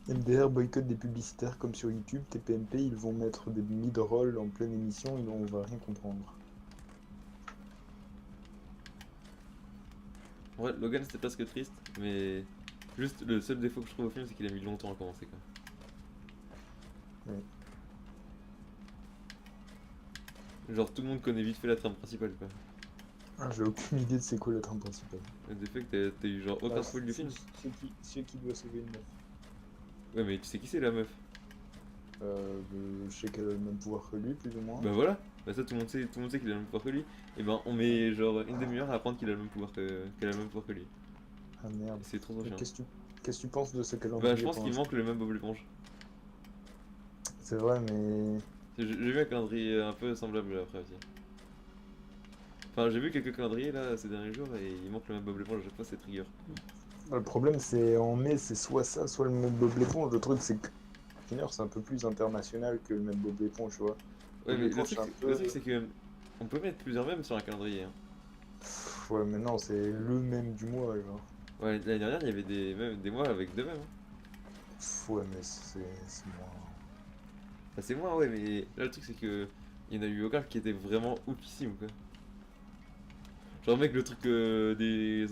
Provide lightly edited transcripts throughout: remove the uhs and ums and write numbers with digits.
MDR boycotte des publicitaires comme sur YouTube. TPMP, ils vont mettre des mid-roll en pleine émission et on va rien comprendre. Ouais, Logan c'était presque triste, mais juste le seul défaut que je trouve au film c'est qu'il a mis longtemps à commencer quoi. Ouais. Genre tout le monde connaît vite fait la trame principale quoi. Ah, j'ai aucune idée de c'est quoi la trame principale. Le défaut que t'as eu genre Bah, aucun spoil du film. c'est qui doit sauver une meuf. Ouais mais tu sais qui c'est la meuf? Je sais qu'elle a le même pouvoir que lui, plus ou moins. Bah voilà, bah ça tout le monde sait qu'il a le même pouvoir que lui. Et ben on met genre une demi-heure à apprendre qu'il a le même pouvoir qu'elle a le même pouvoir que lui. Ah merde. Et c'est trop Mais chiant. qu'est-ce que tu penses de ce Bah je calendrier pense pour qu'il l'instant? manque le même Bob l'éponge. C'est vrai, mais J'ai vu un calendrier un peu semblable après aussi. Enfin j'ai vu quelques calendriers là ces derniers jours et il manque le même Bob l'éponge à chaque fois c'est trigger. le problème c'est en mai, c'est soit ça, soit le même Bob l'éponge. Le truc c'est que Skinner, c'est un peu plus international que le même Bob l'éponge, tu vois. Ouais Bob mais l'éponge, c'est un le peu. truc c'est que on peut mettre plusieurs mêmes sur un calendrier. Hein. Ouais, mais non, c'est le même du mois, genre. Ouais l'année dernière il y avait des mois avec deux mêmes. Hein. Ouais, mais c'est moins. Enfin, c'est moi ouais mais là le truc c'est que il y en a eu aucun qui était vraiment oufissime quoi. Genre mec le truc des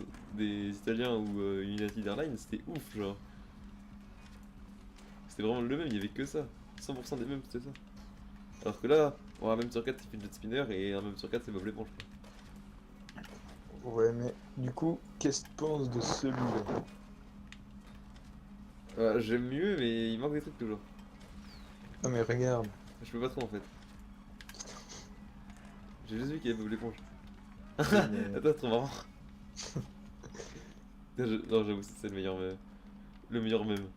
Italiens ou United Airlines c'était ouf genre. C'était vraiment le même, il y avait que ça. 100% des mêmes c'était ça. Alors que là, bon, un même sur 4 c'est Fidget Spinner et un même sur 4 c'est Bob l'éponge quoi. Ouais, mais du coup, qu'est-ce que tu penses de celui-là? J'aime mieux mais il manque des trucs toujours. Non, mais regarde. Je peux pas trop en fait. J'ai juste vu qu'il y avait Bob l'éponge. Oui, mais. Attends, trop marrant. Non, j'avoue, c'est le meilleur meme.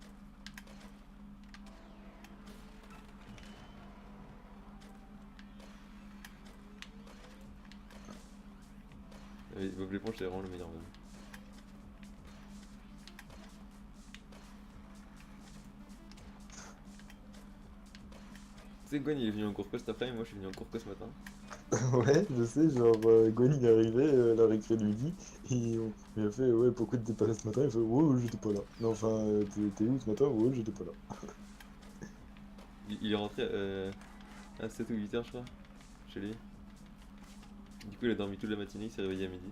Et Bob l'éponge, c'est vraiment le meilleur meme. Tu sais, Gwen, il est venu en cours que cet après-midi, moi je suis venu en cours que ce matin. Ouais, je sais, genre, Gwen il est arrivé à la récré de midi, et il a fait, ouais, pourquoi t'étais pas là ce matin? Il fait, ouais, j'étais pas là. Non, enfin, t'es où ce matin? Ouais, j'étais pas là. Il est rentré à 7 ou 8 heures, je crois, chez lui. Du coup, il a dormi toute la matinée, il s'est réveillé à midi.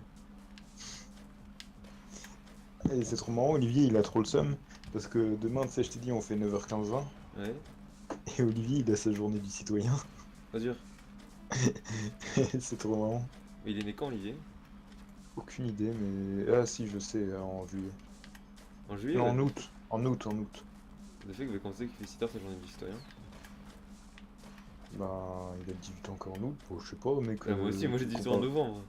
Et c'est trop marrant, Olivier, il a trop le seum, parce que demain, tu sais, je t'ai dit, on fait 9h15-20, Ouais, et Olivier, il a sa journée du citoyen. pas dur. C'est trop marrant. Mais il est né quand, Olivier? Aucune idée, mais. Ah, si, je sais, en juillet. En juillet, Non, là. en août. En août. Le fait que quand on sait qu'il fait 6 heures sa journée du citoyen. Ben, il a 18 ans qu'en août, bon, je sais pas, mais Moi aussi, que. moi Tu j'ai veux dit qu'on ça en parle. novembre.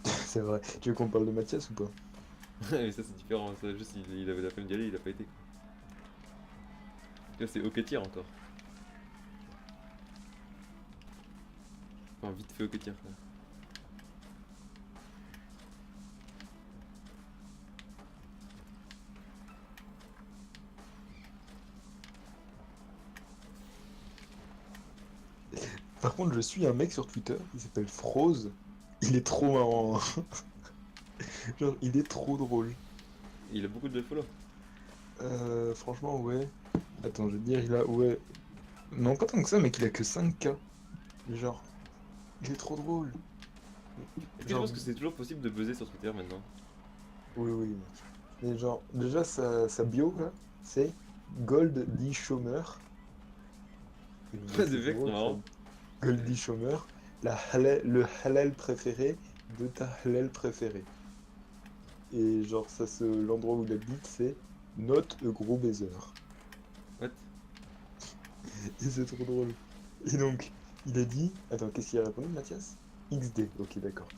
C'est vrai. Tu veux qu'on parle de Mathias ou pas? Mais ça, c'est différent, ça, juste il avait la peine d'y aller, il a pas été. Là, c'est Hocketier encore. Enfin, vite fait Hocketier, quoi. Par contre, je suis un mec sur Twitter, il s'appelle Froze. Il est trop marrant. Hein. Genre, il est trop drôle. Il a beaucoup de follow. Franchement, ouais. Attends, je vais te dire, il a. Ouais. Non, pas tant que ça, mec, il a que 5K. Genre, il est trop drôle. Est-ce que tu Genre, penses que c'est toujours possible de buzzer sur Twitter maintenant? oui, oui, mec. Mais genre, déjà, sa bio, là, c'est Gold dit chômeur. Et donc, De c'est mec, trop drôle, ça. marrant. Gold dit chômeur. Le halal préféré de ta halal préférée. Et genre, l'endroit où il habite, c'est Not a gros baiser. What? Et c'est trop drôle. Et donc, il a dit. Attends, qu'est-ce qu'il a répondu, Mathias? XD, ok, d'accord.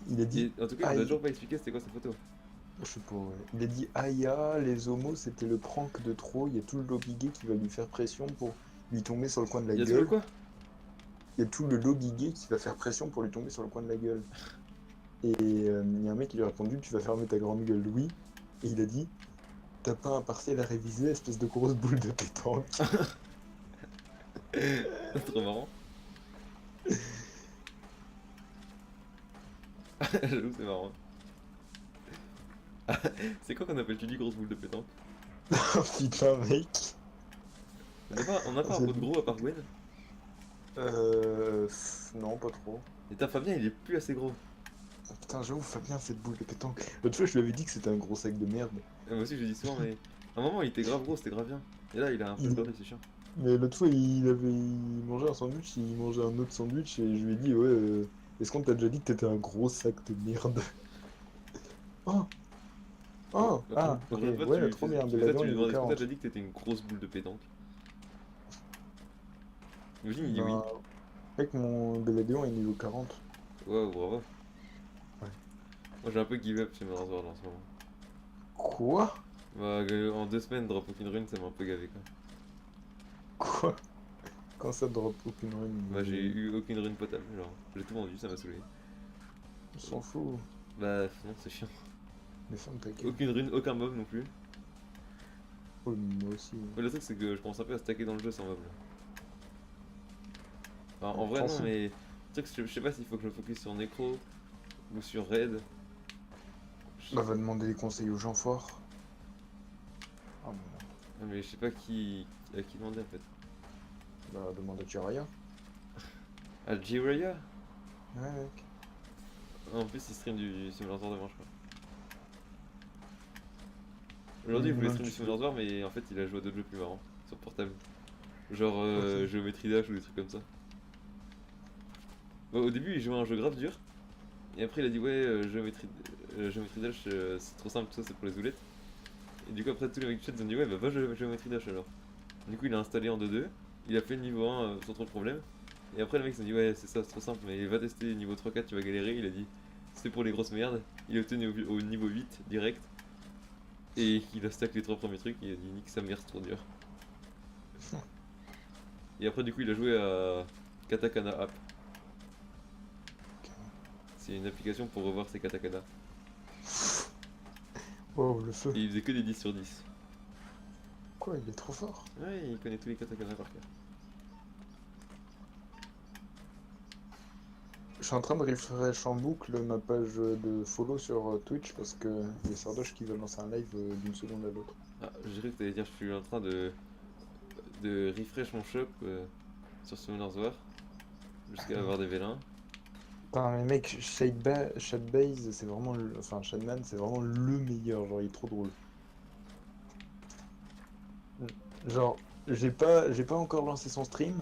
Il a dit. En tout cas, il nous a Aïe. toujours pas expliqué c'était quoi sa photo. Je sais pas, ouais. Il a dit Aïe, les homos, c'était le prank de trop. Il y a tout le lobby gay qui va lui faire pression pour lui tomber sur le coin de la Il y a tout le gueule. quoi? Il y a tout le lobby gay qui va faire pression pour lui tomber sur le coin de la gueule. Et il y a un mec qui lui a répondu Tu vas fermer ta grande gueule, oui. Et il a dit T'as pas un partiel à réviser, espèce de grosse boule de pétanque. Trop marrant. J'avoue, c'est marrant. C'est quoi qu'on appelle tu dis grosse boule de pétanque? Oh putain, mec. On n'a pas un C'est- pote gros à part Gwen. Non, pas trop. Et ta Fabien, il est plus assez gros. Oh, putain, j'avoue, Fabien, cette boule de pétanque. L'autre fois, je lui avais dit que c'était un gros sac de merde. Et moi aussi, je le dis souvent, mais à un moment, il était grave gros, c'était grave bien. Et là, il a un peu Il- perdu, c'est chiant. Mais l'autre fois, il mangeait un sandwich, il mangeait un autre sandwich, et je lui ai dit, ouais, est-ce qu'on t'a déjà dit que t'étais un gros sac de merde? Oh, oh, ah, La ok, prochaine fois, ouais, trop bien, tu fais ça, tu Bellavion lui niveau demandes est-ce qu'on t'a déjà 40. dit que t'étais une grosse boule de pétanque. Imagine, il dit oui. Ben, mec, mon Bellavion est niveau 40. Waouh, bravo. Ouais. Moi, j'ai un peu give up chez Mother's en ce moment. Quoi? Bah, en 2 semaines, drop aucune rune, ça m'a un peu gavé quoi. Quoi? Quand ça drop aucune rune, Bah, j'ai mais eu aucune rune potable, genre. J'ai tout vendu, ça m'a saoulé. on s'en fout. Bah, non, c'est chiant. Mais ferme ta gueule. Aucune rune, aucun mob non plus. Oh, moi aussi. Ouais, le truc, c'est que je commence un peu à stacker dans le jeu sans mob là. Enfin, en vrai, T'en non, fous. mais. Le truc, je sais pas s'il faut que je me focus sur Necro ou sur Raid. Bah, va demander des conseils aux gens forts. Ah, bon. Ah, mais je sais pas à qui demander en fait. Bah, demande à Jiraya. À Jiraya? Ouais, mec. En plus, il stream du Simulator de War, je crois. Aujourd'hui, il voulait Même stream du tu peux. Simulator, mais en fait, il a joué à d'autres jeux plus marrants sur portable. Genre Ok. Geometry Dash ou des trucs comme ça. Au début, il jouait à un jeu grave dur. Et après, il a dit ouais, Geometry Dash, c'est trop simple, tout ça, c'est pour les oulettes. Et du coup, après, tous les mecs du chat ils ont dit ouais, bah va jouer à Geometry Dash alors. Du coup, il a installé en 2-2. Il a fait le niveau 1 sans trop de problème. Et après, les mecs ont dit ouais, c'est ça, c'est trop simple, mais va tester niveau 3-4, tu vas galérer. Il a dit c'est pour les grosses merdes. Il a obtenu au niveau 8 direct. Et il a stack les 3 premiers trucs. Il a dit nique sa mère, c'est trop dur. Et après, du coup, il a joué à Katakana App. C'est une application pour revoir ses katakana. Oh, le feu. Et il faisait que des 10 sur 10. Quoi, il est trop fort. Ouais, il connaît tous les katakana par cœur. Je suis en train de refresh en boucle ma page de follow sur Twitch parce que il y a Sardoche qui veut lancer un live d'une seconde à l'autre. Ah, j'ai cru que t'allais dire je suis en train de refresh mon shop sur Summoner's War jusqu'à avoir des vélins. Putain, mais mec, Shadbase, c'est vraiment. Enfin, Shadman, c'est vraiment le meilleur. Genre, il est trop drôle. Genre, j'ai pas encore lancé son stream,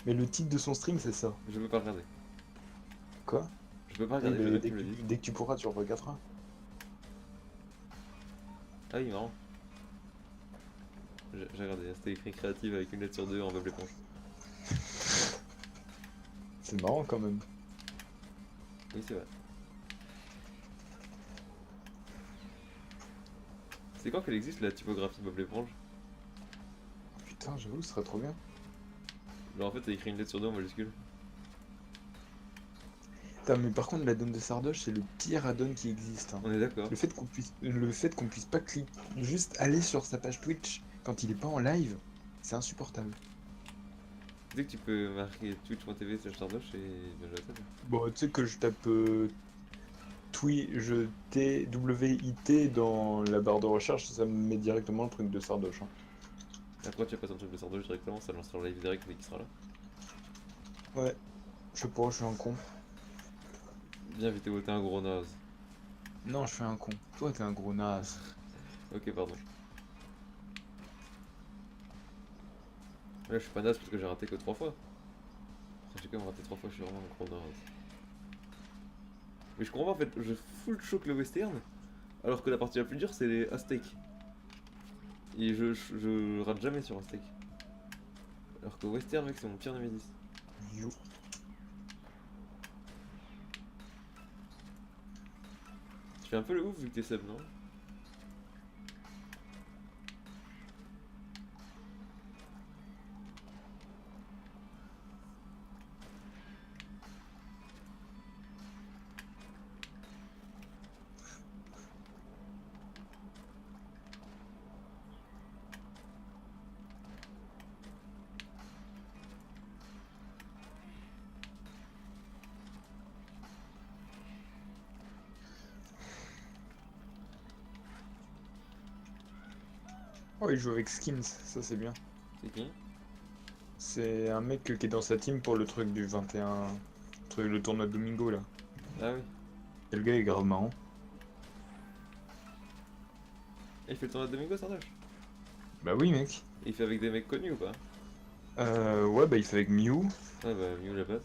mais le titre de son stream, c'est ça. Je peux pas regarder. Quoi? Je peux pas Oui, regarder, je veux mais bien que tu me le dises. dès que tu pourras, tu regarderas. Ah oui, marrant. J'ai regardé, c'était écrit créative avec une lettre sur deux en Bob l'éponge. C'est marrant quand même. Oui, c'est vrai. C'est quand qu'elle existe la typographie Bob l'éponge? Putain, j'avoue, ce serait trop bien. Genre en fait, t'as écrit une lettre sur deux en majuscule. Putain, mais par contre, l'addon de Sardoche, c'est le pire addon qui existe, hein. On est d'accord. Le fait qu'on puisse pas cliquer, juste aller sur sa page Twitch quand il est pas en live, c'est insupportable. Dès que tu peux marquer twitch.tv/sardoche et bien joué à toi. Bon, tu sais que je tape TWIT dans la barre de recherche, ça me met directement le truc de Sardoche, hein. Après, tu as pas ton truc de sardoche directement, ça lancera le live direct dès qu'il sera là. Ouais, je sais pas, je suis un con. Bien vite, t'es un gros naze. Non, je suis un con. Toi, t'es un gros naze. Ok, pardon. Là, je suis pas naze parce que j'ai raté que 3 fois. Après, j'ai quand même raté 3 fois, je suis vraiment un gros naze. Mais je comprends pas en fait, je full choke le western, alors que la partie la plus dure c'est les Aztèques. Et je rate jamais sur Aztèque. Alors que western, mec, c'est mon pire Nemesis. You. Tu fais un peu le ouf vu que t'es sub, non? Oh, il joue avec Skins, ça c'est bien. C'est qui? C'est un mec qui est dans sa team pour le truc du 21. Le tournoi de Domingo là. Ah oui. Et le gars est grave marrant. Et il fait le tournoi de Domingo, Sardoche? Bah oui, mec. Et il fait avec des mecs connus ou pas? Ouais, bah il fait avec Mew. Ah bah, mieux la base.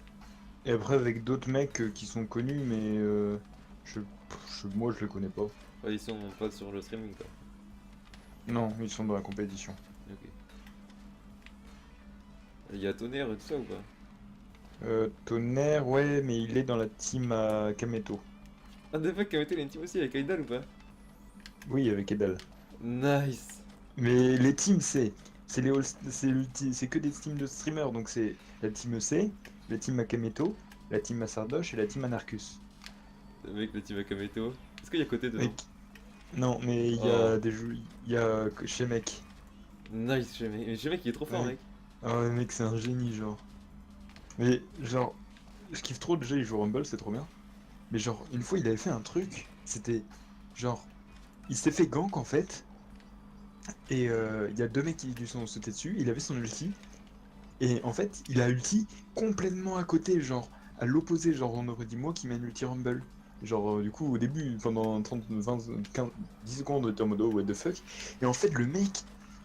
Et après avec d'autres mecs qui sont connus, mais je, moi je les connais pas. Ouais, ils sont pas sur le streaming quoi. Non, ils sont dans la compétition. Ok. Il y a Tonnerre et tout ça ou pas? Tonnerre, ouais, mais il est dans la team à Kameto. Ah, des mecs qui ont été une team aussi avec Aïdal ou pas? Oui, avec Edal. Nice! Mais les teams, c'est les c'est que des teams de streamers, donc c'est la team EC, la team Akameto, la team Masardoche et la team Anarchus. Le mec, le team Akameto. Est-ce qu'il y a côté dedans? Mec, non, mais il y Oh, a des jeux, il y a chez mec. nice, Shemek. Mais Shemek il est trop fort, Ouais. mec. Ah ouais, mec, c'est un génie, genre. Mais genre, je kiffe trop déjà, il joue Rumble, c'est trop bien. Mais genre, une fois, il avait fait un truc, c'était genre, il s'est fait gank en fait, et il y a deux mecs qui lui sont sautés dessus, il avait son ulti, et en fait, il a ulti complètement à côté, genre, à l'opposé, genre, on aurait dit moi qui mène ulti Rumble. Genre, du coup, au début, pendant 30, 20, 15, 10 secondes, on était en mode oh, what the fuck. Et en fait, le mec,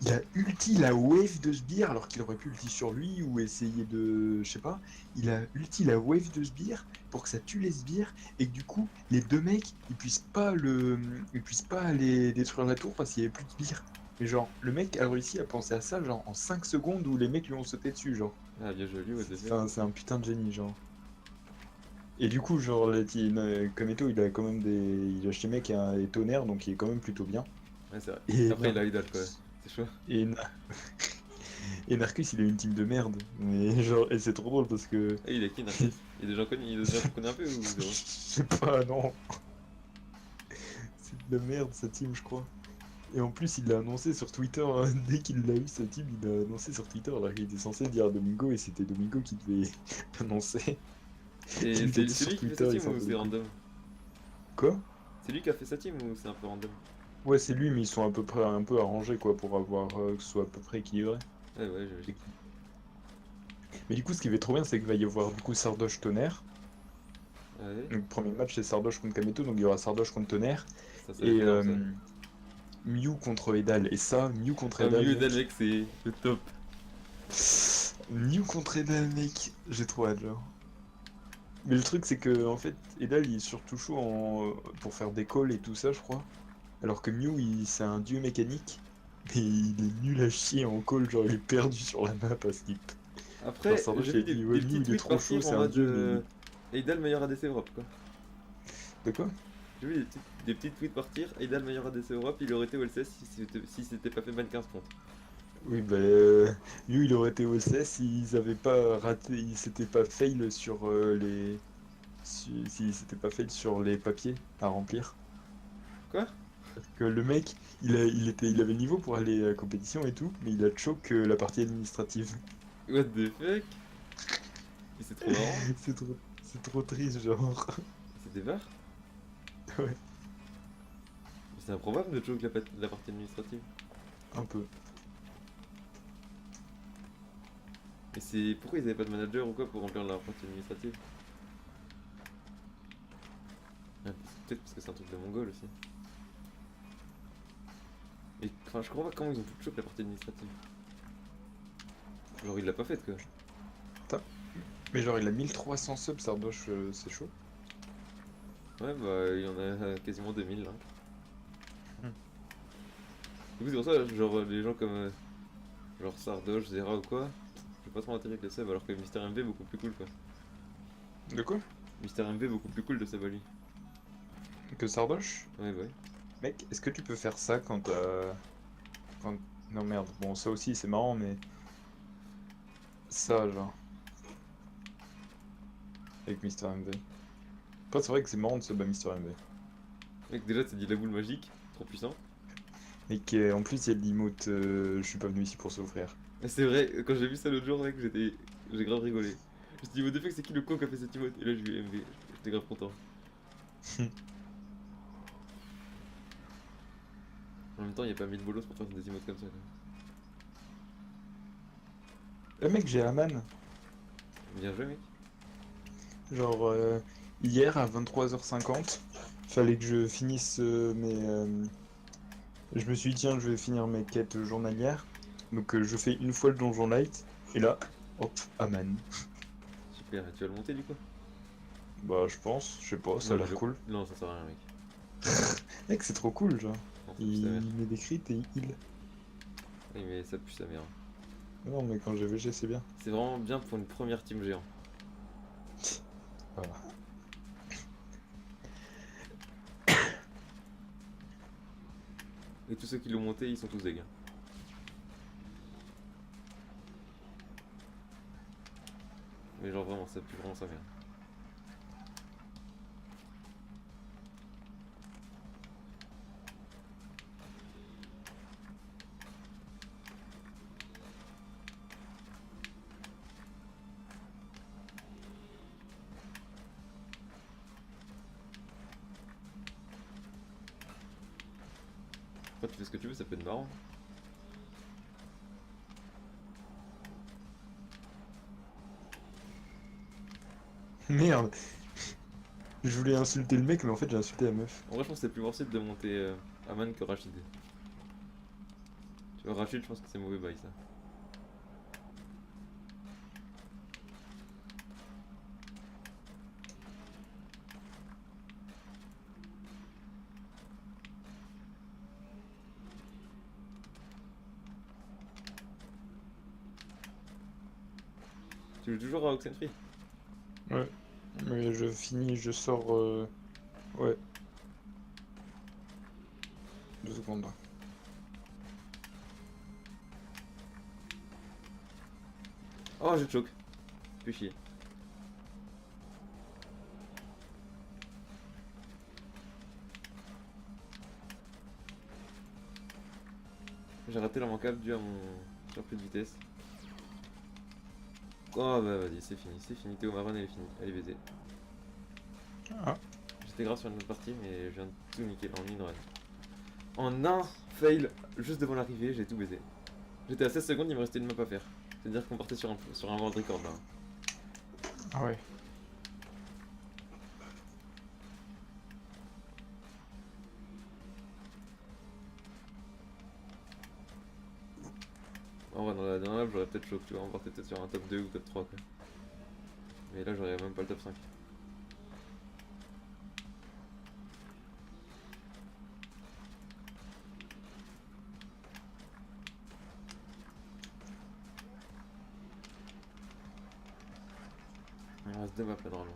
il a ulti la wave de Sbire, alors qu'il aurait pu ulti sur lui ou essayer de. Je sais pas. Il a ulti la wave de Sbire pour que ça tue les sbires et que du coup, les deux mecs, ils puissent pas aller détruire la tour parce qu'il y avait plus de sbires. Mais genre, le mec a réussi à penser à ça, genre, en 5 secondes où les mecs lui ont sauté dessus, genre. Ah, bien joli, what the fuck. C'est un putain de génie, genre. Et du coup, genre, Kameto, il a quand même des. Il a chez mec et tonnerre, donc il est quand même plutôt bien. Ouais, c'est vrai. Et, Après, il a Aïdal quoi. C'est chaud. et, et Narcus, il a une team de merde. Mais genre, et c'est trop drôle parce que. Et il est qui, Narcisse? Il y a des gens connus, il y a des gens qu'on connaît un peu ou Je zéro? sais pas, non. C'est de la merde sa team, je crois. Et en plus, il l'a annoncé sur Twitter, hein. Dès qu'il l'a eu, sa team, il l'a annoncé sur Twitter, alors qu'il était censé dire à Domingo, et c'était Domingo qui devait annoncer. Et Il l'a dit c'est sur lui qui fait sa Twitter, il team s'en ou bat c'est les couilles. random? Quoi? C'est lui qui a fait sa team ou c'est un peu random? Ouais, c'est lui, mais ils sont à peu près un peu arrangés, quoi, pour avoir que ce soit à peu près équilibré. Ouais, ouais, j'imagine. Mais du coup, ce qui va être trop bien, c'est qu'il va y avoir du coup Sardoche Tonnerre. Ouais, Donc, le premier match, c'est Sardoche contre Kameto, donc il y aura Sardoche contre Tonnerre. ça va être Et énorme ça. Mew contre Edal. Et ça, Mew contre Ah, Edal, mieux mec. d'Alex, c'est le top. Mew contre Edal, mec. J'ai trop hâte, genre. Mais le truc, c'est que, en fait, Edal, il est surtout chaud pour faire des calls et tout ça, je crois. Alors que Mew, c'est un dieu mécanique. Mais il est nul à chier en call, genre il est perdu sur la map à skip. Genre Après, j'ai Sardoche, il vu a dit, ouais, des Mew, petits il est tweets trop chaud, partir en c'est un mode dieu, mais Eidal meilleur ADC Europe quoi. De quoi? J'ai vu des petits tweets partir, Eidal meilleur ADC Europe, il aurait été OLCS si c'était pas fait 15 contre. Oui, bah, Mew, il aurait été OSS s'ils avaient pas raté, ils s'étaient pas fail sur s'ils s'étaient pas fail sur les papiers à remplir. Quoi? Parce que le mec, il avait le niveau pour aller à la compétition et tout, mais il a choke la partie administrative. What the fuck? Et c'est trop marrant. C'est trop triste, genre. C'est des barres? Ouais, Mais c'est improbable de choke la partie administrative. un peu. Et c'est pourquoi ils avaient pas de manager ou quoi pour remplir leur partie administrative? Ah, peut-être parce que c'est un truc de mongol aussi. Et enfin, je comprends pas comment ils ont pu choke la partie administrative. Genre, il l'a pas faite quoi. Putain. Mais genre, il a 1300 subs, Sardoche, c'est chaud. Ouais, bah, il y en a quasiment 2000 là. Hmm. Du coup, c'est pour ça, genre, les gens comme genre Sardoche, Zera ou quoi, je vais pas trop m'intéresser avec le sub alors que Mister MV est beaucoup plus cool quoi. De quoi? Mister MV est beaucoup plus cool de sub à lui. Que Sardoche? Ouais, bah ouais. Mec, est-ce que tu peux faire ça quand quand... Non merde, bon ça aussi c'est marrant mais... Ça genre... Avec Mister MV. Après c'est vrai que c'est marrant de se battre Mister MV. Mec, déjà, t'as dit la boule magique, trop puissant. Et en plus il y a l'emote je suis pas venu ici pour souffrir. Et c'est vrai, quand j'ai vu ça l'autre jour, mec, j'ai grave rigolé. Je me suis dit, what the fuck, c'est qui le con qui a fait cette emote? Et là, j'ai vu MV, j'étais grave content. En même temps, il n'y a pas 1000 bolos pour faire des emotes comme ça, quoi. Le mec, j'ai Aman. Bien joué, mec. Genre, hier à 23h50, fallait que je finisse je me suis dit, tiens, je vais finir mes quêtes journalières. Donc, je fais une fois le donjon light. Et là, hop, Aman. Super, et tu vas le monter du coup? Bah, je pense, je sais pas, ça a Non, l'air cool. non, ça sert à rien, mec. Mec, c'est trop cool, genre. Non, ça pue sa mère. Il met des crits et il heal. Oui, mais ça pue sa mère. Non, mais quand j'ai VG, c'est bien. C'est vraiment bien pour une première team géant. Voilà. Et tous ceux qui l'ont monté, ils sont tous dég. Mais genre vraiment, ça pue vraiment sa mère. Après, tu fais ce que tu veux, ça peut être marrant. Merde. Je voulais insulter le mec, mais en fait, j'ai insulté la meuf. En vrai, je pense que c'est plus facile de monter Aman que Rachid. Tu vois, Rachid, je pense que c'est mauvais bail ça. Tu joues toujours à Oxenfree? Ouais. Mais je finis, je sors. Ouais. 2 secondes. Oh, je choke. Fais chier. J'ai raté l'immanquable dû à mon surplus de vitesse. Oh bah vas-y, c'est fini. Théo Maron elle est finie, elle est baisée. Ah. J'étais grave sur une autre partie, mais je viens de tout niquer en une run. En un fail, juste devant l'arrivée, j'ai tout baisé. J'étais à 16 secondes, il me restait une map à faire. C'est-à-dire qu'on partait sur un world record là. Ah ouais. En vrai, dans la dernière lap, j'aurais peut-être choc, tu vois, on partait peut-être sur un top 2 ou top 3 quoi. Mais là, j'aurais même pas le top 5. Il me reste 2 maps là normalement.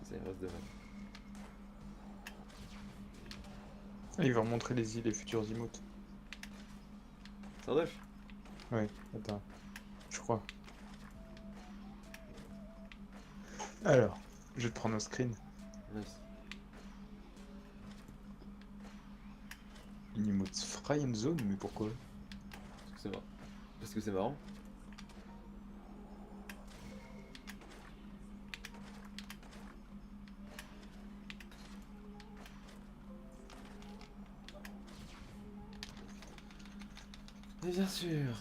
C'est ça, il me reste 2 maps. Ah, il va remontrer les futurs emotes. Sardoche? Ouais, attends. Je crois. Alors, je vais te prendre un screen. Nice. Une emote fry and zone, mais pourquoi? Parce que c'est marrant. Parce que c'est marrant. Mais bien sûr.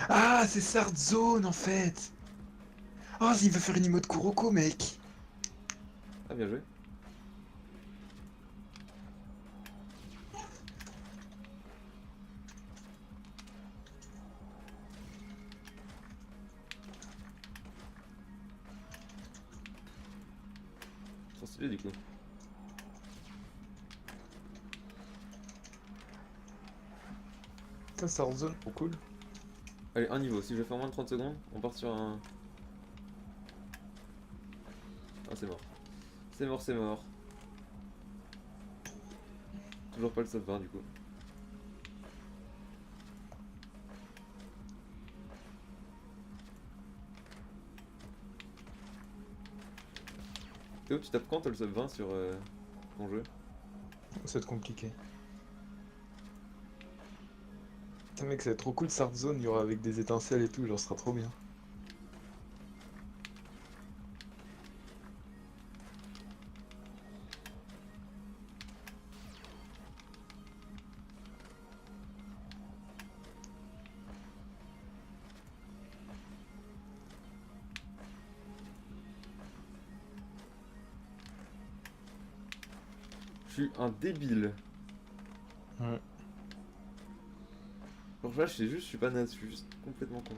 Ah, c'est Sard Zone en fait! Oh, il veut faire une emote Kuroko, mec! Ah, bien joué. Trop stylé du coup. Putain, Sard Zone, trop cool. Allez, un niveau. Si je vais faire moins de 30 secondes, on part sur un. Ah, c'est mort. C'est mort. Toujours pas le top 20 du coup. Théo, tu tapes quand toi le sub 20 sur ton jeu? C'est compliqué. Putain, mec, ça va être trop cool, Start Zone, il y aura avec des étincelles et tout, genre, ce sera trop bien. Je suis un débile. Ouais. Pour là, je sais juste, je suis pas naze, je suis juste complètement con.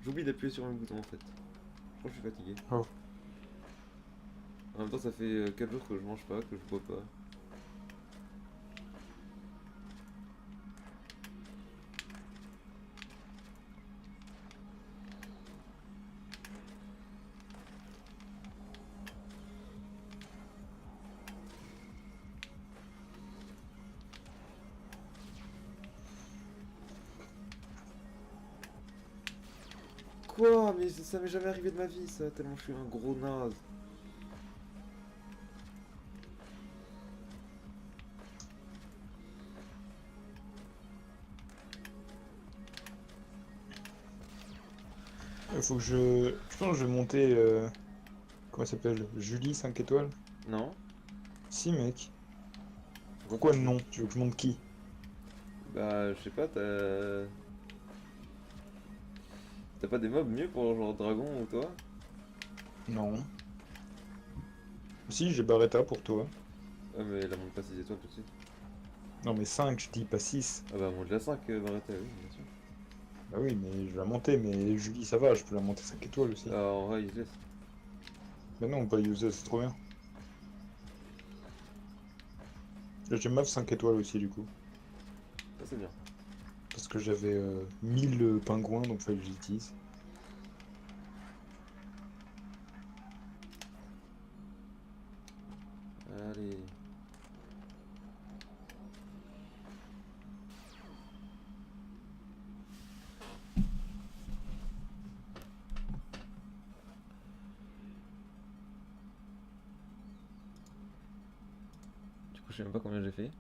J'oublie d'appuyer sur un bouton en fait. Je crois que je suis fatigué. Oh. En même temps, ça fait 4 jours que je mange pas, que je bois pas. Quoi? Mais ça m'est jamais arrivé de ma vie ça, tellement je suis un gros naze. Il faut que je... Je pense que je vais monter... Comment ça s'appelle? Julie 5 étoiles? Non? Si, mec. Pourquoi Pourquoi pas? non? Tu veux que je monte qui? Bah, je sais pas, t'as pas des mobs mieux pour genre dragon ou toi? Non. Si, j'ai Barretta pour toi. Ah, mais elle monte pas 6 étoiles tout de suite. Non, mais 5, je dis pas 6. Ah, bah, monte la 5, Barretta, oui, bien sûr. Bah oui, mais je vais la monter, mais Julie, ça va, je peux la monter 5 étoiles aussi. Ah, en vrai, il se laisse. Mais non, pas user, c'est trop bien. Là, j'ai MAF 5 étoiles aussi, du coup. Ça, c'est bien. Parce que j'avais 1000 pingouins, donc fallait que j'utilise. Allez. Du coup, je sais même pas combien j'ai fait.